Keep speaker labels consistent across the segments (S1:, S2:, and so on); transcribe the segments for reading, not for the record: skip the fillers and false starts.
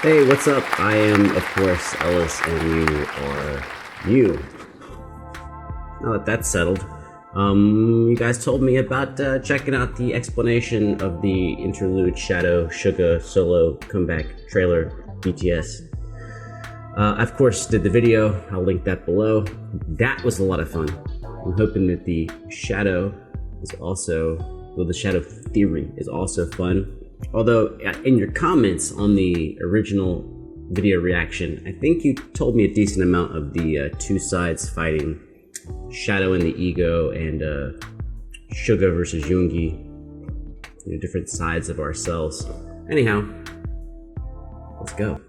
S1: Hey, what's up? I am, of course, Ellis, and you are you. Now that that's settled, you guys told me about checking out the explanation of the Interlude Shadow Suga solo comeback trailer, BTS. I, of course, did the video. I'll link that below. That was a lot of fun. I'm hoping that the shadow is also, well, the shadow theory is also fun. Although, in your comments on the original video reaction, I think you told me a decent amount of the two sides fighting, Shadow and the Ego, and Suga versus Yoongi, different sides of ourselves. Anyhow, let's go.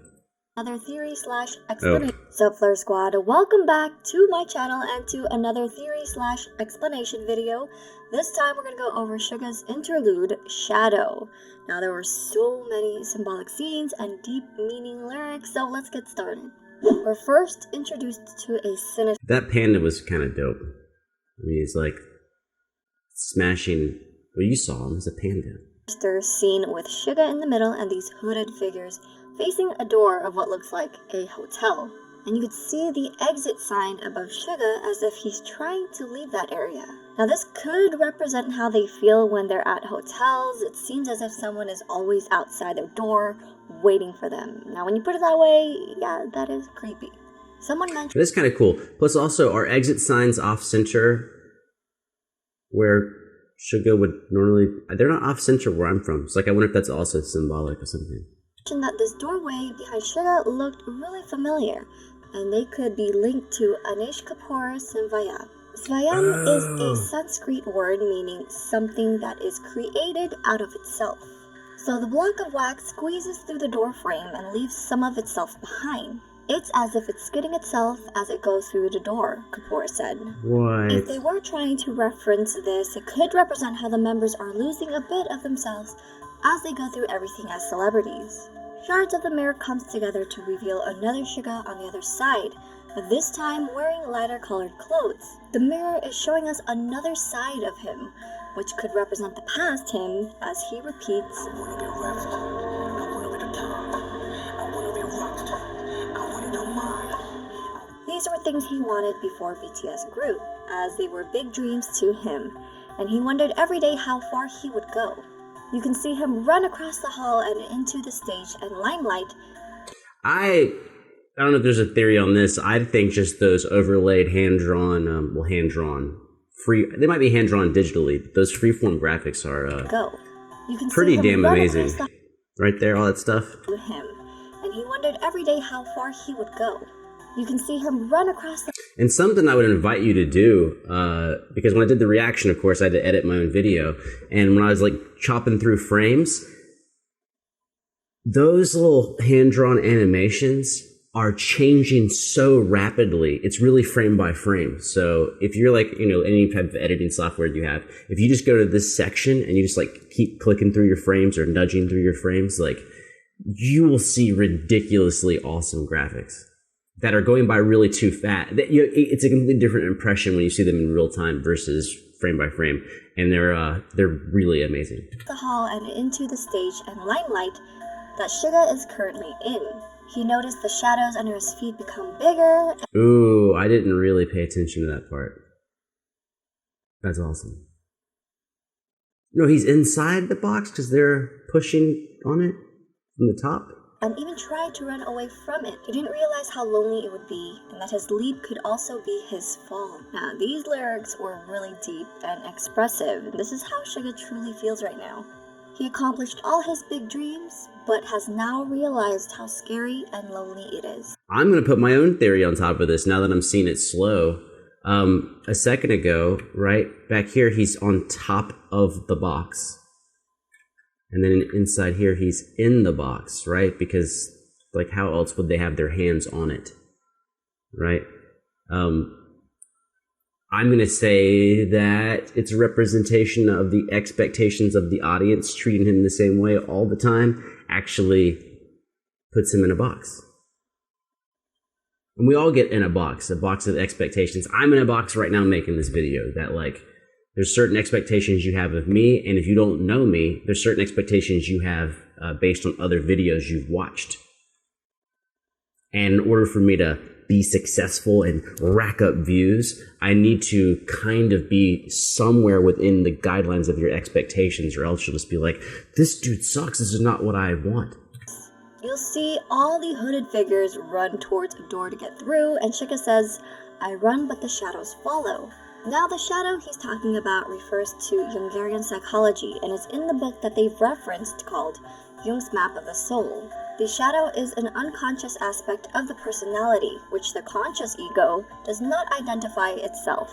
S2: Another theory slash explanation. So Fleur Squad, welcome back to my channel and to another theory slash explanation video. This time we're going to go over Suga's interlude, Shadow. Now there were so many symbolic scenes and deep meaning lyrics, so let's get started. We're first introduced to a sinister...
S1: That panda was kind of dope. I mean, he's like smashing... Well, you saw him as a panda.
S2: Scene with Suga in the middle and these hooded figures facing a door of what looks like a hotel. And you could see the exit sign above Suga as if he's trying to leave that area. Now this could represent how they feel when they're at hotels. It seems as if someone is always outside their door waiting for them. Now when you put it that way, yeah, that is creepy. Someone mentioned...
S1: That's kind of cool. Plus also, our exit signs off-center where Suga would normally... They're not off-center where I'm from. It's like, I wonder if that's also symbolic or something.
S2: That this doorway behind Suga looked really familiar, and they could be linked to Anish Kapoor's Svayam. Svayam is a Sanskrit word meaning something that is created out of itself. So the block of wax squeezes through the door frame and leaves some of itself behind. It's as if it's skidding itself as it goes through the door, Kapoor said.
S1: What?
S2: If they were trying to reference this, it could represent how the members are losing a bit of themselves as they go through everything as celebrities. Shards of the mirror comes together to reveal another Suga on the other side, but this time wearing lighter colored clothes. The mirror is showing us another side of him, which could represent the past him as he repeats, I wanna be rapped, I wanna be the top, I wanna be rocked, I wanna know mine. These were things he wanted before BTS grew, as they were big dreams to him, and he wondered every day how far he would go. You can see him run across the hall and into the stage and limelight. I
S1: don't know if there's a theory on this. I think just those overlaid hand-drawn, they might be hand-drawn digitally, but those freeform graphics are
S2: You can
S1: pretty
S2: see him
S1: damn amazing. Right there, all that stuff.
S2: To him, and he wondered every day how far he would go. You can see him run across the...
S1: And something I would invite you to do, because when I did the reaction, of course, I had to edit my own video. And when I was like chopping through frames, those little hand-drawn animations are changing so rapidly. It's really frame by frame. So if you're like, any type of editing software you have, if you just go to this section and you just like keep clicking through your frames or nudging through your frames, like you will see ridiculously awesome graphics that are going by really too fast. It's a completely different impression when you see them in real time versus frame by frame, and they're really amazing.
S2: The hall and into the stage and limelight that Suga is currently in. He noticed the shadows under his feet become bigger.
S1: Ooh, I didn't really pay attention to that part. That's awesome. No, he's inside the box because they're pushing on it from the top.
S2: And even tried to run away from it. He didn't realize how lonely it would be, and that his leap could also be his fall. Now, these lyrics were really deep and expressive. This is how Suga truly feels right now. He accomplished all his big dreams, but has now realized how scary and lonely it is.
S1: I'm going to put my own theory on top of this now that I'm seeing it slow. A second ago, right back here, he's on top of the box. And then inside here, he's in the box, right? Because, like, how else would they have their hands on it, right? I'm going to say that it's a representation of the expectations of the audience. Treating him the same way all the time actually puts him in a box. And we all get in a box of expectations. I'm in a box right now making this video that, like, there's certain expectations you have of me, and if you don't know me, there's certain expectations you have based on other videos you've watched. And in order for me to be successful and rack up views, I need to kind of be somewhere within the guidelines of your expectations, or else you'll just be like, this dude sucks, this is not what I want.
S2: You'll see all the hooded figures run towards a door to get through, and Suga says, I run but the shadows follow. Now the shadow he's talking about refers to Jungian psychology and is in the book that they've referenced called Jung's Map of the Soul. The shadow is an unconscious aspect of the personality, which the conscious ego does not identify itself.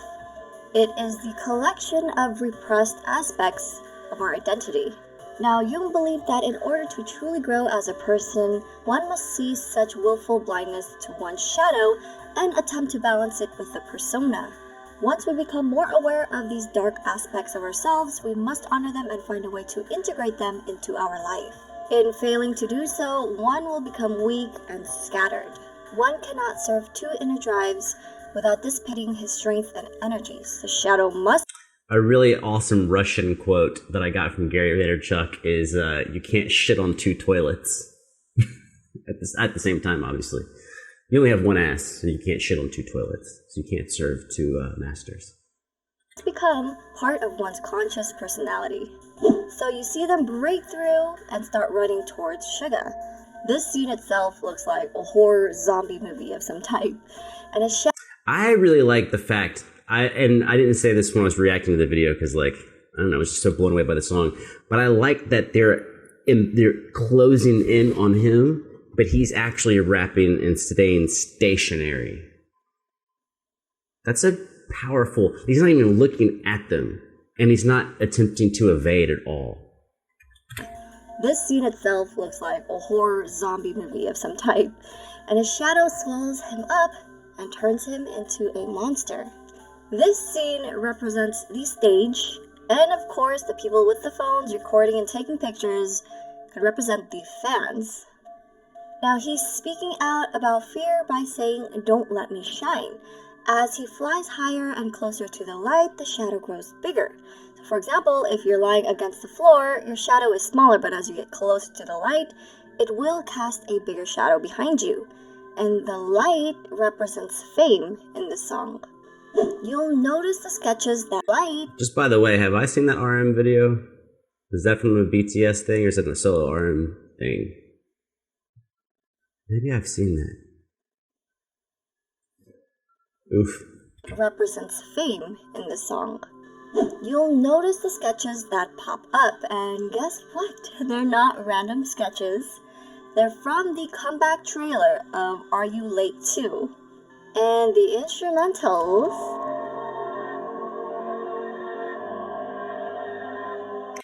S2: It is the collection of repressed aspects of our identity. Now, Jung believed that in order to truly grow as a person, one must see such willful blindness to one's shadow and attempt to balance it with the persona. Once we become more aware of these dark aspects of ourselves, we must honor them and find a way to integrate them into our life. In failing to do so, one will become weak and scattered. One cannot serve two inner drives without dissipating his strength and energies. The shadow must...
S1: A really awesome Russian quote that I got from Gary Vaynerchuk is, you can't shit on two toilets. at the same time, obviously. You only have one ass, so you can't shit on two toilets. So you can't serve two masters.
S2: It's become part of one's conscious personality. So you see them break through and start running towards Suga. This scene itself looks like a horror zombie movie of some type. And
S1: I really like the fact, I didn't say this when I was reacting to the video because, like, I don't know, I was just so blown away by the song. But I like that they're closing in on him, but he's actually rapping and staying stationary. That's a powerful, he's not even looking at them, and he's not attempting to evade at all.
S2: This scene itself looks like a horror zombie movie of some type, and his shadow swallows him up and turns him into a monster. This scene represents the stage, and of course the people with the phones recording and taking pictures could represent the fans. Now he's speaking out about fear by saying, "Don't let me shine." As he flies higher and closer to the light, the shadow grows bigger. So for example, if you're lying against the floor, your shadow is smaller, but as you get closer to the light, it will cast a bigger shadow behind you. And the light represents fame in this song. You'll notice the sketches that light...
S1: Just by the way, have I seen that RM video? Is that from a BTS thing or is that a solo RM thing? Maybe I've seen that. Oof.
S2: Represents fame in this song. You'll notice the sketches that pop up, and guess what? They're not random sketches. They're from the comeback trailer of Are You Late Too? And the instrumentals...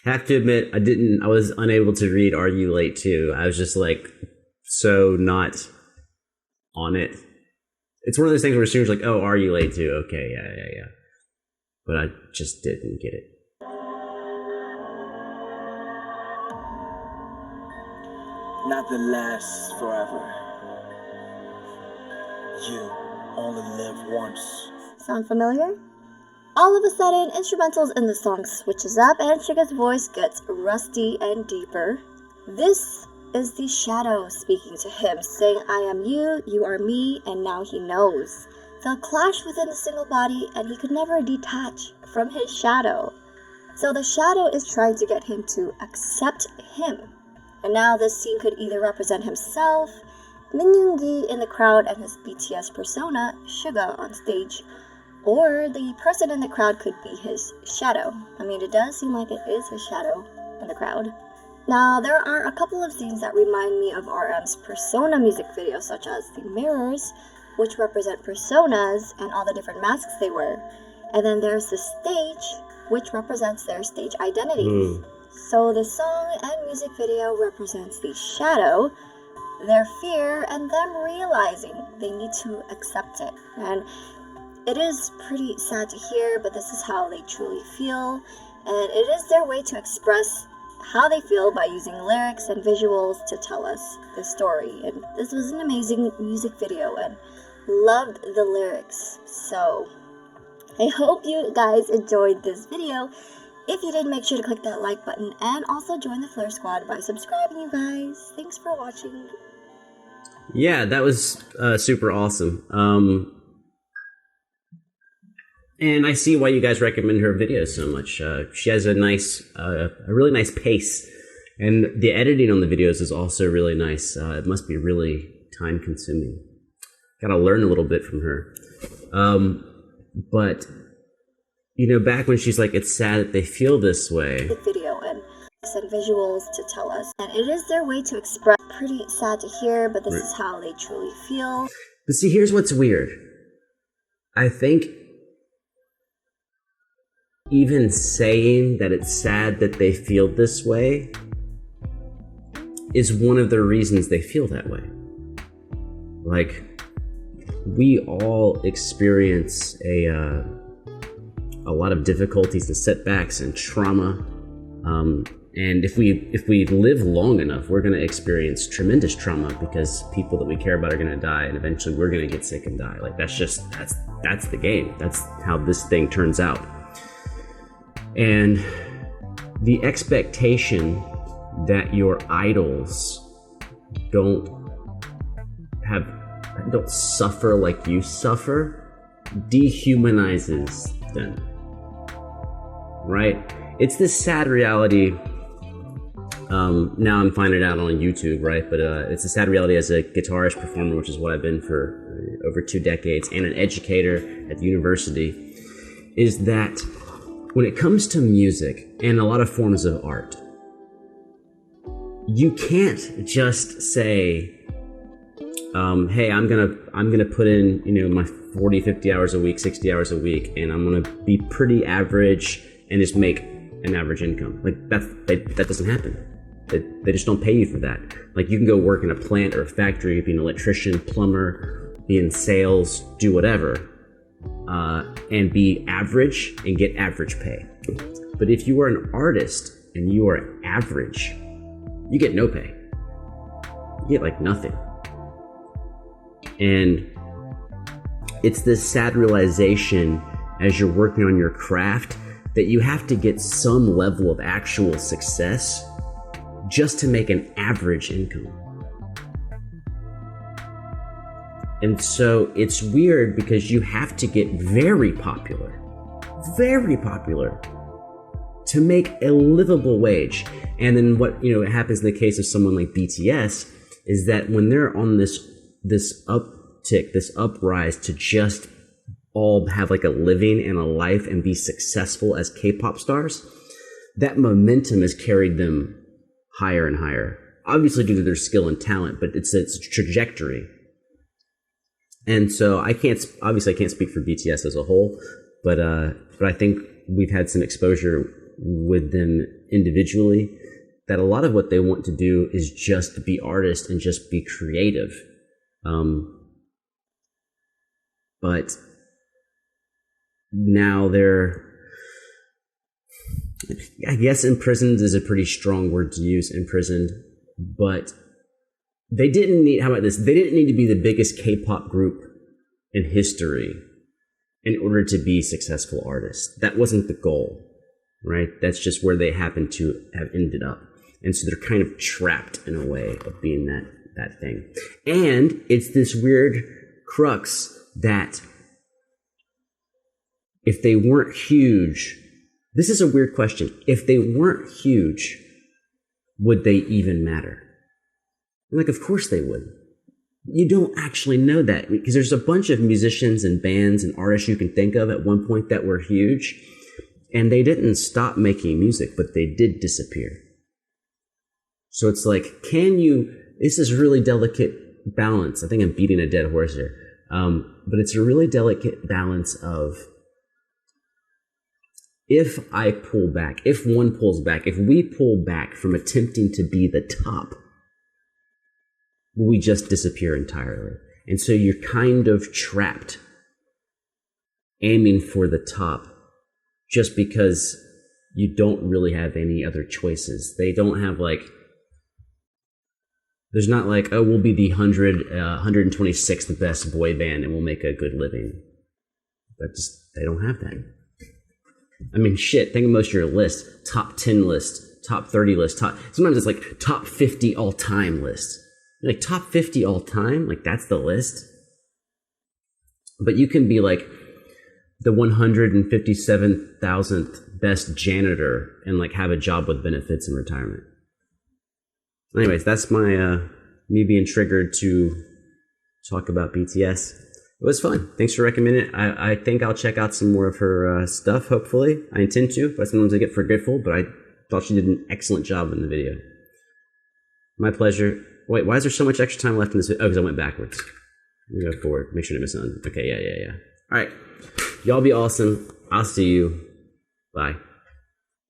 S1: Have to admit, I was unable to read Are You Late Too? I was just like, so not on it. It's one of those things where students are like, oh, are you late too? Okay, yeah. But I just didn't get it.
S3: Nothing lasts forever. You only live once.
S2: Sound familiar? All of a sudden, instrumentals in the song switches up and Suga's voice gets rusty and deeper. This is the shadow speaking to him, saying, I am you, you are me, and now he knows. They'll clash within the single body, and he could never detach from his shadow. So the shadow is trying to get him to accept him. And now this scene could either represent himself, Min Yoongi in the crowd and his BTS persona, Suga on stage, or the person in the crowd could be his shadow. I mean, it does seem like it is his shadow in the crowd. Now, there are a couple of scenes that remind me of RM's Persona music videos, such as the mirrors, which represent personas and all the different masks they wear. And then there's the stage, which represents their stage identities. So the song and music video represents the shadow, their fear, and them realizing they need to accept it. And it is pretty sad to hear, but this is how they truly feel, and it is their way to express how they feel by using lyrics and visuals to tell us the story. And this was an amazing music video and loved the lyrics. So I hope you guys enjoyed this video. If you did, make sure to click that like button and also join the Flare Squad by subscribing, you guys. Thanks for watching.
S1: Yeah, that was super awesome. And I see why you guys recommend her videos so much. She has a really nice pace, and the editing on the videos is also really nice. It must be really time consuming. Got to learn a little bit from her. But back when she's like, it's sad that they feel this way.
S2: The video and send visuals to tell us, and it is their way to express. Pretty sad to hear, but this is how they truly feel.
S1: But see, here's what's weird. I think even saying that it's sad that they feel this way is one of the reasons they feel that way. Like, we all experience a lot of difficulties and setbacks and trauma. And if we live long enough, we're going to experience tremendous trauma because people that we care about are going to die, and eventually we're going to get sick and die. Like, that's the game. That's how this thing turns out. And the expectation that your idols don't suffer like you suffer dehumanizes them, right? It's this sad reality. Now I'm finding it out on YouTube, right? But it's a sad reality as a guitarist performer, which is what I've been for over 2 decades, and an educator at the university, is that when it comes to music and a lot of forms of art, you can't just say, hey, I'm gonna put in, my 40, 50 hours a week, 60 hours a week, and I'm gonna be pretty average and just make an average income. Like, that doesn't happen. They just don't pay you for that. Like, you can go work in a plant or a factory, be an electrician, plumber, be in sales, do whatever, and be average and get average pay. But if you are an artist and you are average, you get no pay. You get like nothing. And it's this sad realization as you're working on your craft that you have to get some level of actual success just to make an average income. And so it's weird because you have to get very popular to make a livable wage. And then what happens in the case of someone like BTS is that when they're on this uptick, this uprise to just all have like a living and a life and be successful as K-pop stars, that momentum has carried them higher and higher. Obviously due to their skill and talent, but it's a trajectory. And so I can't speak for BTS as a whole, but I think we've had some exposure with them individually, that a lot of what they want to do is just be artists and just be creative. But now they're, I guess imprisoned is a pretty strong word to use, imprisoned, but they didn't need, how about this? They didn't need to be the biggest K-pop group in history in order to be successful artists. That wasn't the goal, right? That's just where they happened to have ended up. And so they're kind of trapped in a way of being that thing. And it's this weird crux that if they weren't huge, this is a weird question. If they weren't huge, would they even matter? Like, of course they would. You don't actually know that because there's a bunch of musicians and bands and artists you can think of at one point that were huge, and they didn't stop making music, but they did disappear. So it's like, this is a really delicate balance. I think I'm beating a dead horse here. But it's a really delicate balance of, if I pull back, if one pulls back, if we pull back from attempting to be the top, we just disappear entirely. And so you're kind of trapped aiming for the top just because you don't really have any other choices. They don't have there's not like, oh, we'll be the 126th best boy band and we'll make a good living. They don't have that. I mean, shit, think of most of your lists, top 10 lists, top 30 lists, sometimes it's like top 50 all-time lists. Like top 50 all time, like that's the list. But you can be like the 157,000th best janitor and like have a job with benefits in retirement. Anyways, that's my me being triggered to talk about BTS. It was fun. Thanks for recommending it. I think I'll check out some more of her stuff, hopefully. I intend to, but sometimes I get forgetful, but I thought she did an excellent job in the video. My pleasure. Wait, why is there so much extra time left in this video? Oh, because I went backwards. Let me go forward. Make sure to miss none. Okay, yeah. All right. Y'all be awesome. I'll see you. Bye.